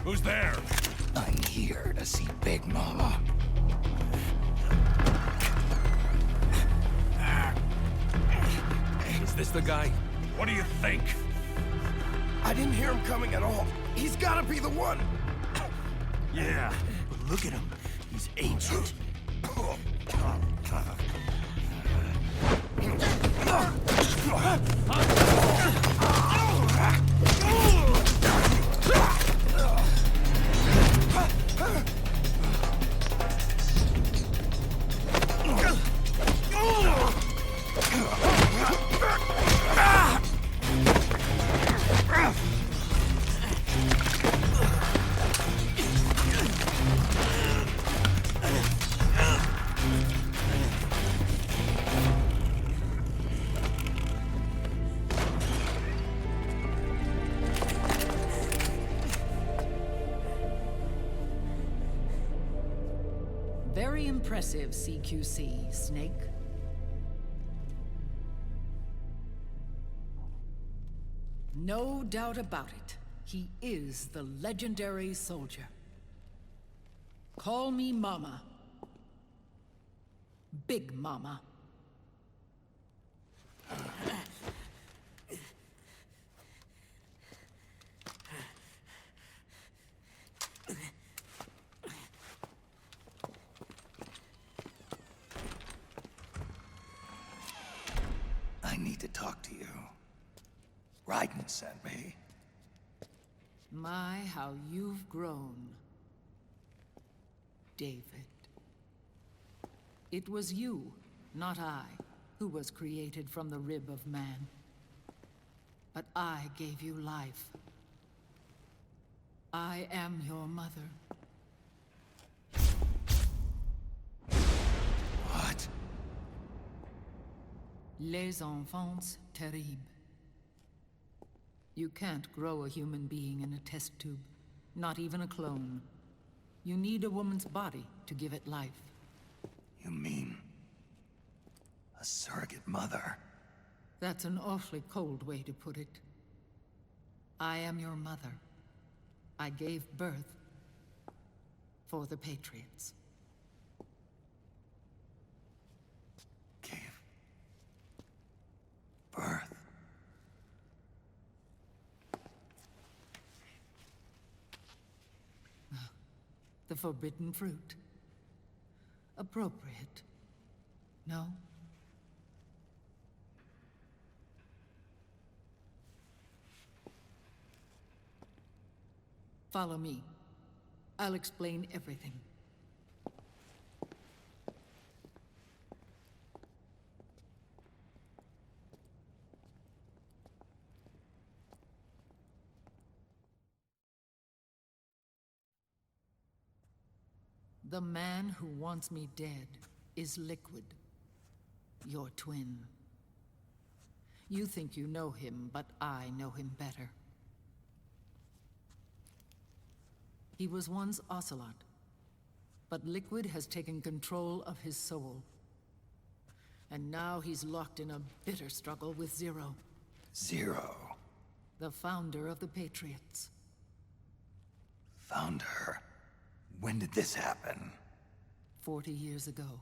Who's there? I'm here to see Big Mama. Is this the guy? What do you think? I didn't hear him coming at all. He's gotta be the one. Yeah, but look at him. He's ancient. Very impressive, CQC, Snake. No doubt about it. He is the legendary soldier. Call me Mama. Big Mama. I need to talk to you. Raiden sent me. My, how you've grown, David. It was you, not I, who was created from the rib of man. But I gave you life. I am your mother. What? Les enfants terribles. You can't grow a human being in a test tube, not even a clone. You need a woman's body to give it life. You mean a surrogate mother? That's an awfully cold way to put it. I am your mother. I gave birth for the Patriots. Gave birth? The forbidden fruit. Appropriate. No? Follow me. I'll explain everything. The man who wants me dead is Liquid, your twin. You think you know him, but I know him better. He was once Ocelot, but Liquid has taken control of his soul. And now he's locked in a bitter struggle with Zero. Zero. The founder of the Patriots. Found her. When did this happen? 40 years ago.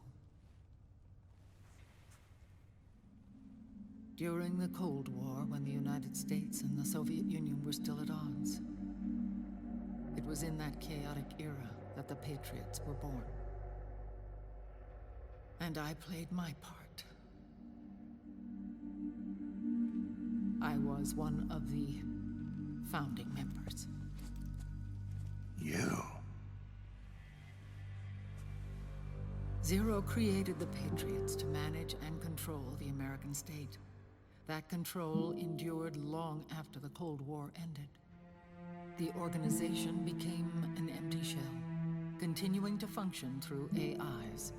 During the Cold War, when the United States and the Soviet Union were still at odds. It was in that chaotic era that the Patriots were born. And I played my part. I was one of the founding members. You? Zero created the Patriots to manage and control the American state. That control endured long after the Cold War ended. The organization became an empty shell, continuing to function through AIs.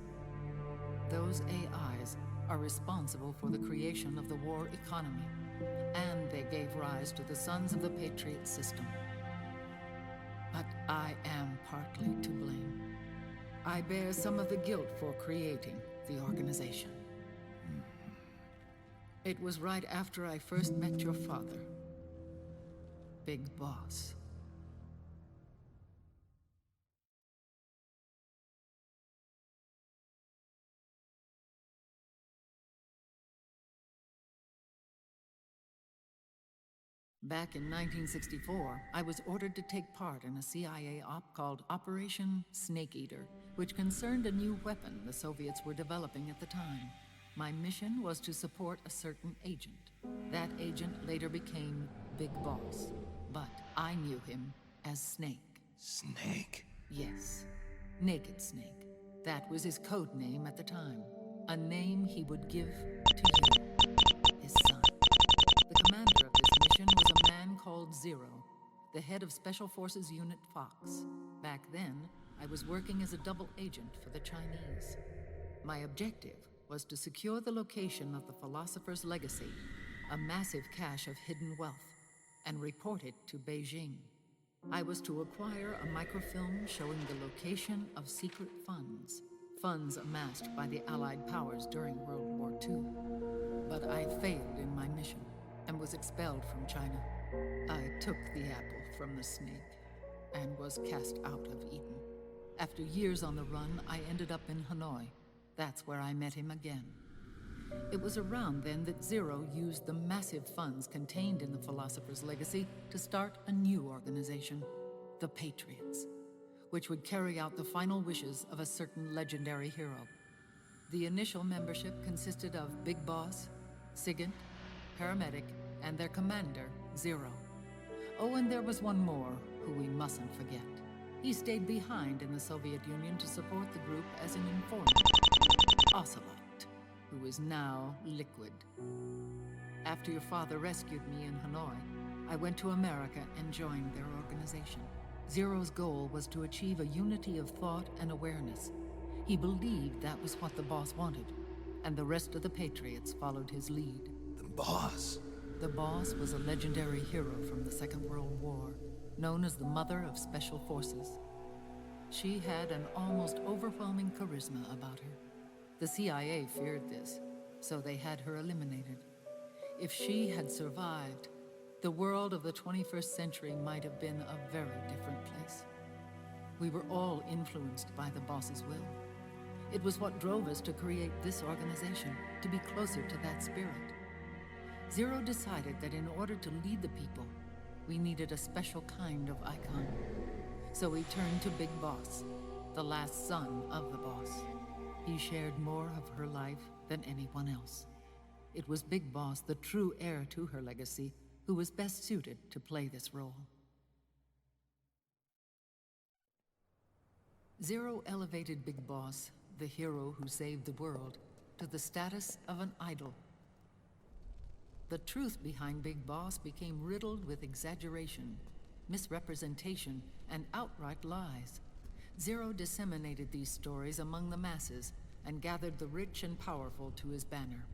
Those AIs are responsible for the creation of the war economy, and they gave rise to the Sons of the Patriot system. But I am partly to blame. I bear some of the guilt for creating the organization. It was right after I first met your father, Big Boss. Back in 1964, I was ordered to take part in a CIA op called Operation Snake Eater, which concerned a new weapon the Soviets were developing at the time. My mission was to support a certain agent. That agent later became Big Boss, but I knew him as Snake. Snake? Yes, Naked Snake. That was his code name at the time. A name he would give to you, his son. The commander of this mission was a man called Zero, the head of Special Forces Unit Fox. Back then, I was working as a double agent for the Chinese. My objective was to secure the location of the Philosopher's Legacy, a massive cache of hidden wealth, and report it to Beijing. I was to acquire a microfilm showing the location of secret funds amassed by the Allied powers during World War II. But I failed in my mission and was expelled from China. I took the apple from the snake and was cast out of Eden. After years on the run, I ended up in Hanoi. That's where I met him again. It was around then that Zero used the massive funds contained in the Philosopher's Legacy to start a new organization, the Patriots, which would carry out the final wishes of a certain legendary hero. The initial membership consisted of Big Boss, Sigint, Paramedic, and their commander, Zero. Oh, and there was one more who we mustn't forget. He stayed behind in the Soviet Union to support the group as an informant, Ocelot, who is now Liquid. After your father rescued me in Hanoi, I went to America and joined their organization. Zero's goal was to achieve a unity of thought and awareness. He believed that was what the boss wanted, and the rest of the Patriots followed his lead. The boss. The boss was a legendary hero from the Second World War, known as the Mother of Special Forces. She had an almost overwhelming charisma about her. The CIA feared this, so they had her eliminated. If she had survived, the world of the 21st century might have been a very different place. We were all influenced by the boss's will. It was what drove us to create this organization, to be closer to that spirit. Zero decided that in order to lead the people, we needed a special kind of icon. So we turned to Big Boss, the last son of the boss. He shared more of her life than anyone else. It was Big Boss, the true heir to her legacy, who was best suited to play this role. Zero elevated Big Boss, the hero who saved the world, to the status of an idol. The truth behind Big Boss became riddled with exaggeration, misrepresentation, and outright lies. Zero disseminated these stories among the masses and gathered the rich and powerful to his banner.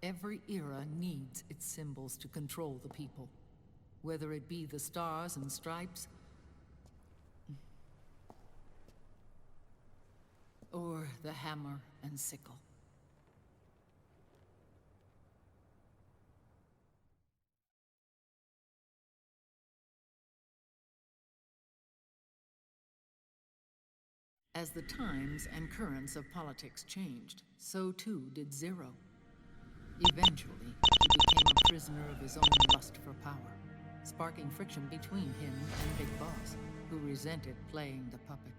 Every era needs its symbols to control the people, whether it be the stars and stripes, or the hammer and sickle. As the times and currents of politics changed, so too did Zero. Eventually, he became a prisoner of his own lust for power, sparking friction between him and Big Boss, who resented playing the puppet.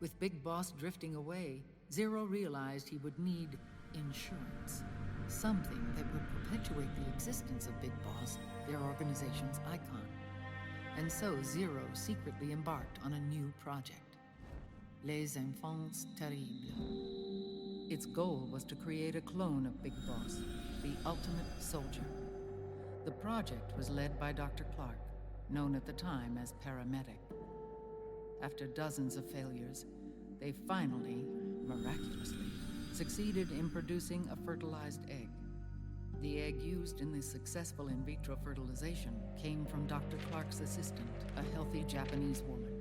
With Big Boss drifting away, Zero realized he would need insurance. Something that would perpetuate the existence of Big Boss, their organization's icon. And so Zero secretly embarked on a new project. Les Enfants Terribles. Its goal was to create a clone of Big Boss, the ultimate soldier. The project was led by Dr. Clark, known at the time as Paramedic. After dozens of failures, they finally, miraculously, succeeded in producing a fertilized egg. The egg used in the successful in vitro fertilization came from Dr. Clark's assistant, a healthy Japanese woman.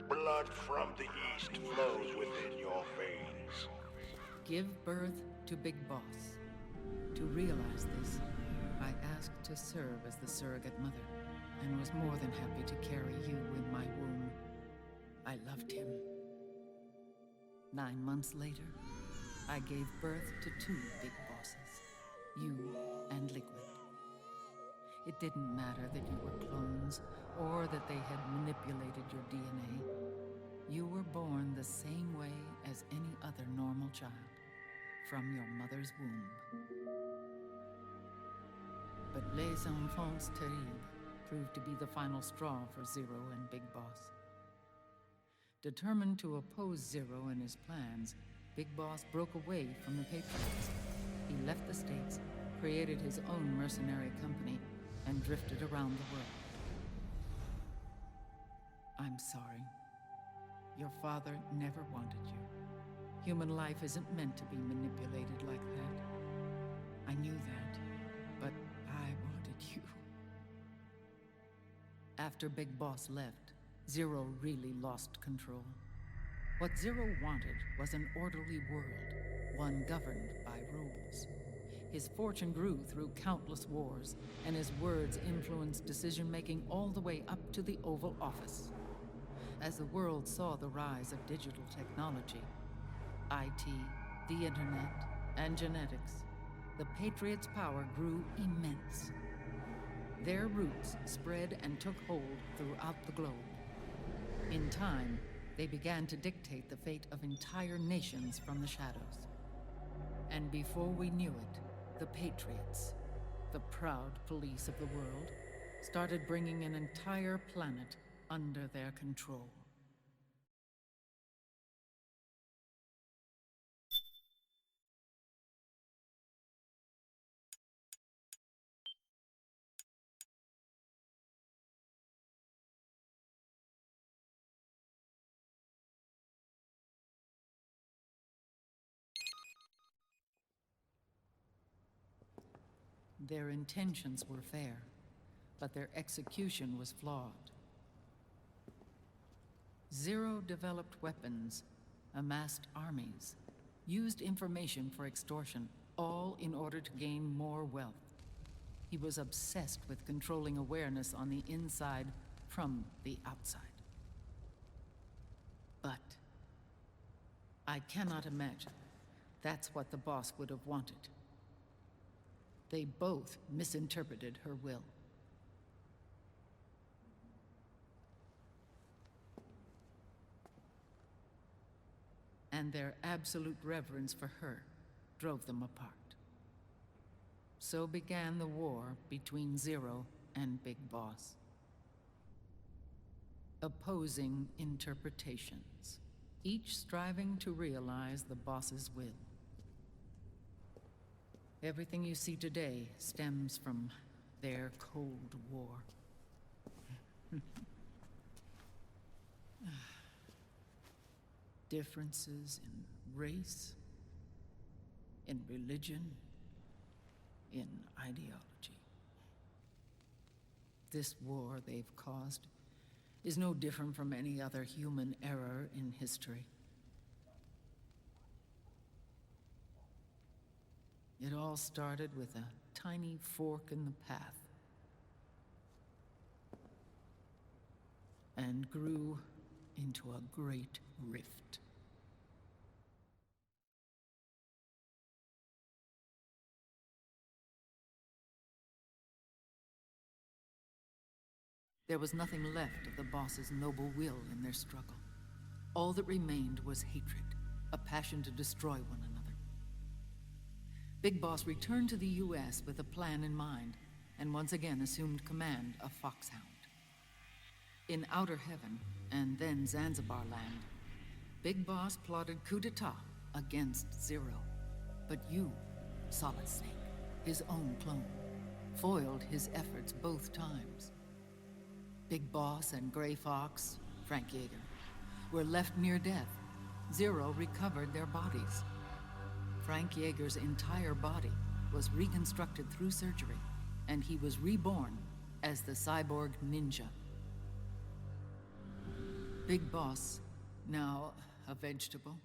Blood from the east flows within your veins. Give birth to Big Boss. To realize this, I asked to serve as the surrogate mother, and was more than happy to carry you in my womb. I loved him. 9 months later, I gave birth to 2 Big Bosses, you and Liquid. It didn't matter that you were clones, or that they had manipulated your DNA. You were born the same way as any other normal child, from your mother's womb. But Les Enfants Terribles proved to be the final straw for Zero and Big Boss. Determined to oppose Zero and his plans, Big Boss broke away from the Patriots. He left the States, created his own mercenary company, and drifted around the world. I'm sorry. Your father never wanted you. Human life isn't meant to be manipulated like that. I knew that, but I wanted you. After Big Boss left, Zero really lost control. What Zero wanted was an orderly world, one governed by rules. His fortune grew through countless wars, and his words influenced decision-making all the way up to the Oval Office. As the world saw the rise of digital technology, IT, the internet, and genetics, the Patriots' power grew immense. Their roots spread and took hold throughout the globe. In time, they began to dictate the fate of entire nations from the shadows. And before we knew it, the Patriots, the proud police of the world, started bringing an entire planet under their control. Their intentions were fair, but their execution was flawed. Zero developed weapons, amassed armies, used information for extortion, all in order to gain more wealth. He was obsessed with controlling awareness on the inside from the outside. But I cannot imagine that's what the boss would have wanted. They both misinterpreted her will. And their absolute reverence for her drove them apart. So began the war between Zero and Big Boss. Opposing interpretations, each striving to realize the boss's will. Everything you see today stems from their Cold War. Differences in race, in religion, in ideology. This war they've caused is no different from any other human error in history. It all started with a tiny fork in the path and grew into a great rift. There was nothing left of the boss's noble will in their struggle. All that remained was hatred, a passion to destroy one another. Big Boss returned to the US with a plan in mind, and once again assumed command of Foxhound. In Outer Heaven, and then Zanzibar Land, Big Boss plotted coup d'etat against Zero. But you, Solid Snake, his own clone, foiled his efforts both times. Big Boss and Gray Fox, Frank Yeager, were left near death. Zero recovered their bodies. Frank Yeager's entire body was reconstructed through surgery, and he was reborn as the cyborg ninja. Big Boss, now a vegetable,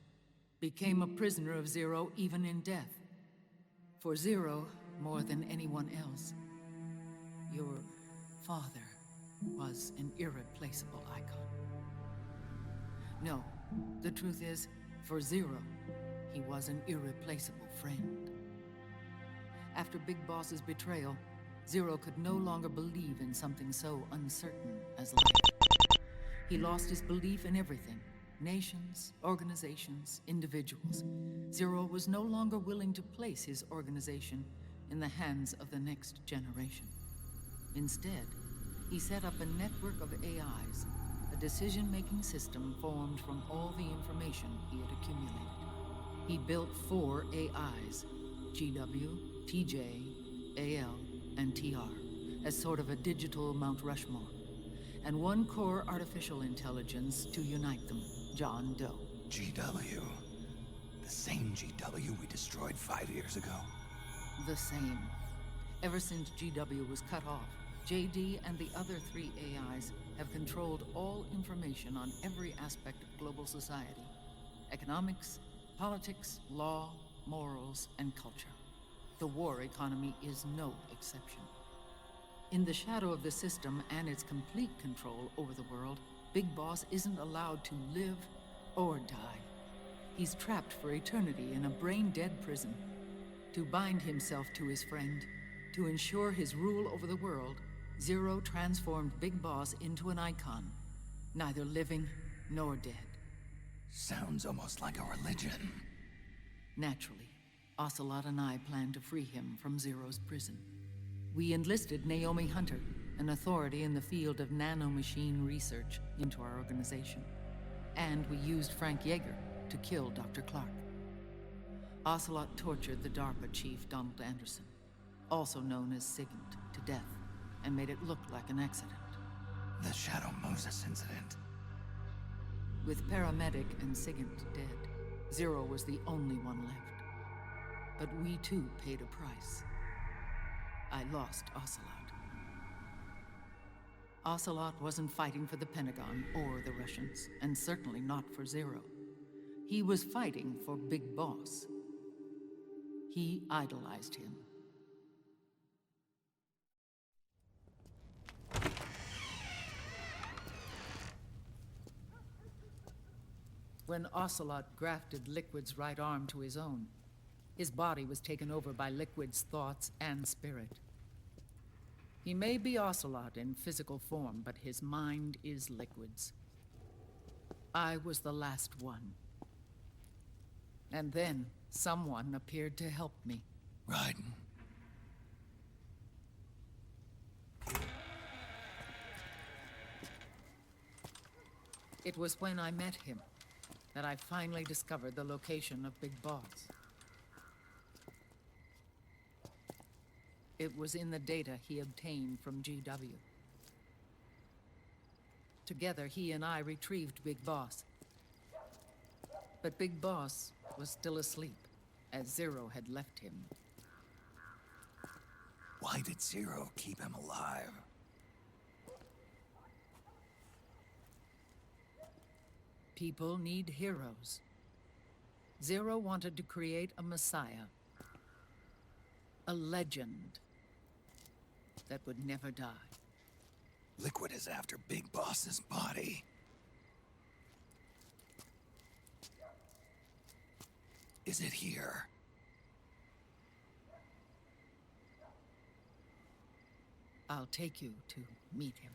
became a prisoner of Zero even in death. For Zero, more than anyone else, your father was an irreplaceable icon. No, the truth is, for Zero, he was an irreplaceable friend. After Big Boss's betrayal, Zero could no longer believe in something so uncertain as life. He lost his belief in everything. Nations, organizations, individuals. Zero was no longer willing to place his organization in the hands of the next generation. Instead, he set up a network of AIs, a decision-making system formed from all the information he had accumulated. He built 4 AIs, GW, TJ, AL, and TR, as sort of a digital Mount Rushmore, and 1 core artificial intelligence to unite them, John Doe. GW. The same GW we destroyed 5 years ago. The same. Ever since GW was cut off, JD and the other 3 AIs have controlled all information on every aspect of global society. Economics, politics, law, morals, and culture. The war economy is no exception. In the shadow of the system and its complete control over the world, Big Boss isn't allowed to live or die. He's trapped for eternity in a brain-dead prison. To bind himself to his friend, to ensure his rule over the world, Zero transformed Big Boss into an icon, neither living nor dead. Sounds almost like a religion. Naturally, Ocelot and I plan to free him from Zero's prison. We enlisted Naomi Hunter, an authority in the field of nanomachine research, into our organization. And we used Frank Yeager to kill Dr. Clark. Ocelot tortured the DARPA chief, Donald Anderson, also known as Sigint, to death, and made it look like an accident. The Shadow Moses incident. With Paramedic and Sigint dead, Zero was the only one left. But we too paid a price. I lost Ocelot. Ocelot wasn't fighting for the Pentagon or the Russians, and certainly not for Zero. He was fighting for Big Boss. He idolized him. When Ocelot grafted Liquid's right arm to his own, his body was taken over by Liquid's thoughts and spirit. He may be Ocelot in physical form, but his mind is Liquid's. I was the last one. And then someone appeared to help me. Raiden. It was when I met him that I finally discovered the location of Big Boss. It was in the data he obtained from GW. Together, he and I retrieved Big Boss. But Big Boss was still asleep, as Zero had left him. Why did Zero keep him alive? People need heroes. Zero wanted to create a messiah. A legend that would never die. Liquid is after Big Boss's body. Is it here? I'll take you to meet him.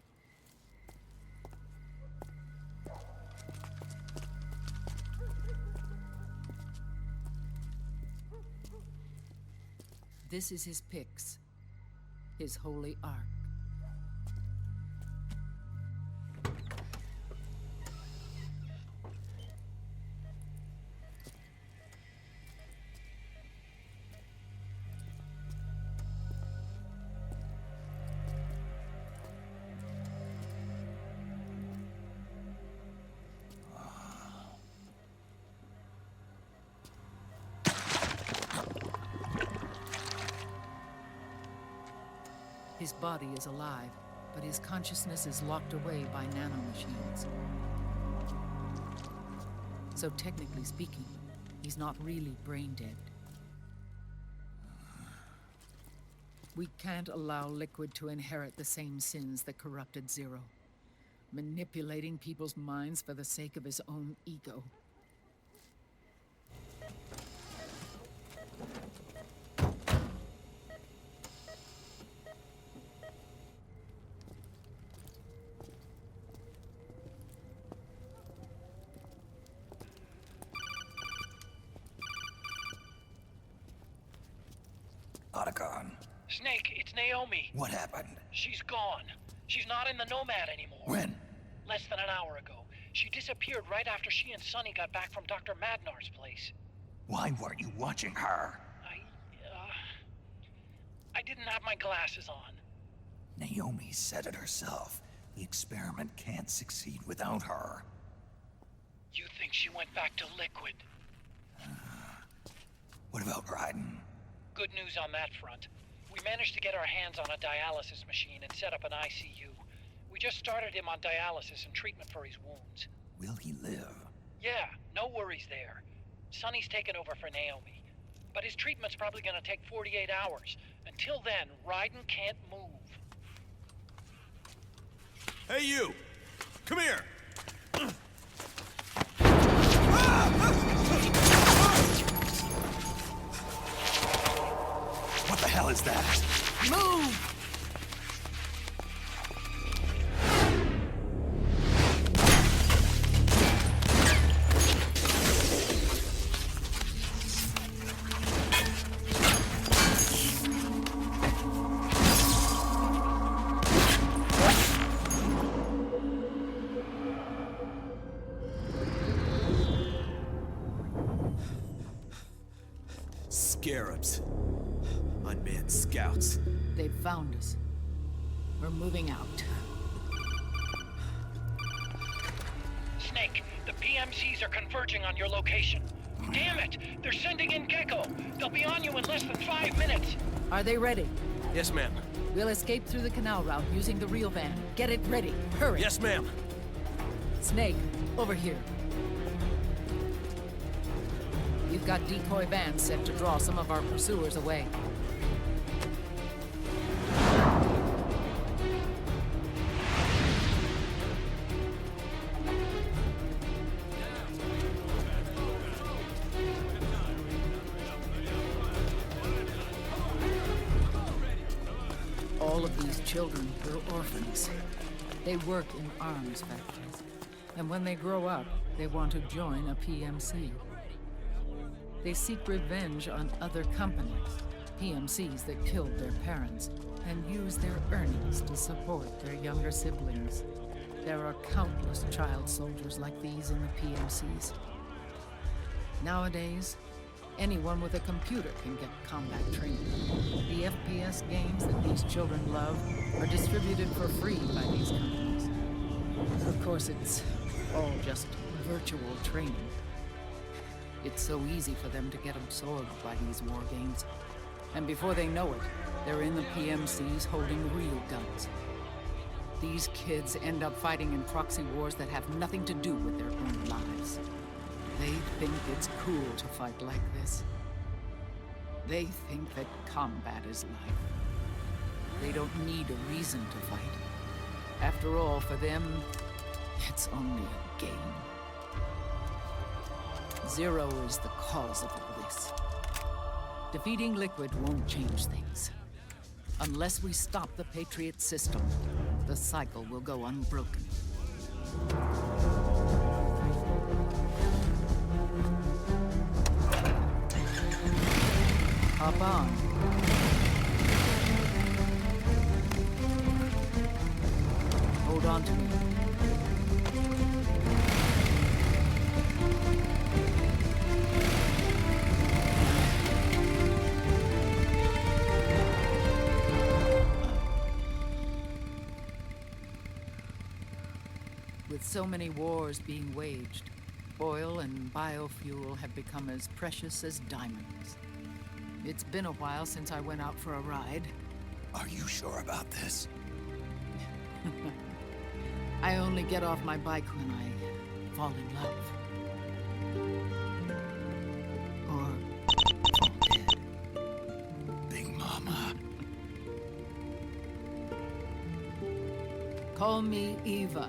This is his pyx, his holy ark. His body is alive, but his consciousness is locked away by nanomachines. So technically speaking, he's not really brain dead. We can't allow Liquid to inherit the same sins that corrupted Zero, manipulating people's minds for the sake of his own ego. Otacon. Snake, it's Naomi. What happened? She's gone. She's not in the Nomad anymore. When? Less than an hour ago. She disappeared right after she and Sonny got back from Dr. Madnar's place. Why weren't you watching her? I didn't have my glasses on. Naomi said it herself. The experiment can't succeed without her. You think she went back to Liquid? What about Raiden? Good news on that front. We managed to get our hands on a dialysis machine and set up an ICU. We just started him on dialysis and treatment for his wounds. Will he live? Yeah, no worries there. Sonny's taken over for Naomi. But his treatment's probably gonna take 48 hours. Until then, Raiden can't move. Hey, you! Come here! What the hell is that? Move! Scarabs. Unmanned scouts. They've found us. We're moving out. Snake, the PMCs are converging on your location. Damn it! They're sending in Gecko! They'll be on you in less than 5 minutes! Are they ready? Yes, ma'am. We'll escape through the canal route using the real van. Get it ready. Hurry. Yes, ma'am. Snake, over here. You've got decoy vans set to draw some of our pursuers away. All of these children were orphans. They work in arms factories. And when they grow up, they want to join a PMC. They seek revenge on other companies, PMCs that killed their parents, and use their earnings to support their younger siblings. There are countless child soldiers like these in the PMCs. Nowadays, anyone with a computer can get combat training. The FPS games that these children love are distributed for free by these companies. Of course, it's all just virtual training. It's so easy for them to get absorbed by these war games. And before they know it, they're in the PMCs holding real guns. These kids end up fighting in proxy wars that have nothing to do with their own lives. They think it's cool to fight like this. They think that combat is life. They don't need a reason to fight. After all, for them, it's only a game. Zero is the cause of all this. Defeating Liquid won't change things. Unless we stop the Patriot system, the cycle will go unbroken. Hop on. Hold on to me. With so many wars being waged, oil and biofuel have become as precious as diamonds. It's been a while since I went out for a ride. Are you sure about this? I only get off my bike when I fall in love. Or fall dead. Big Mama. Call me Eva.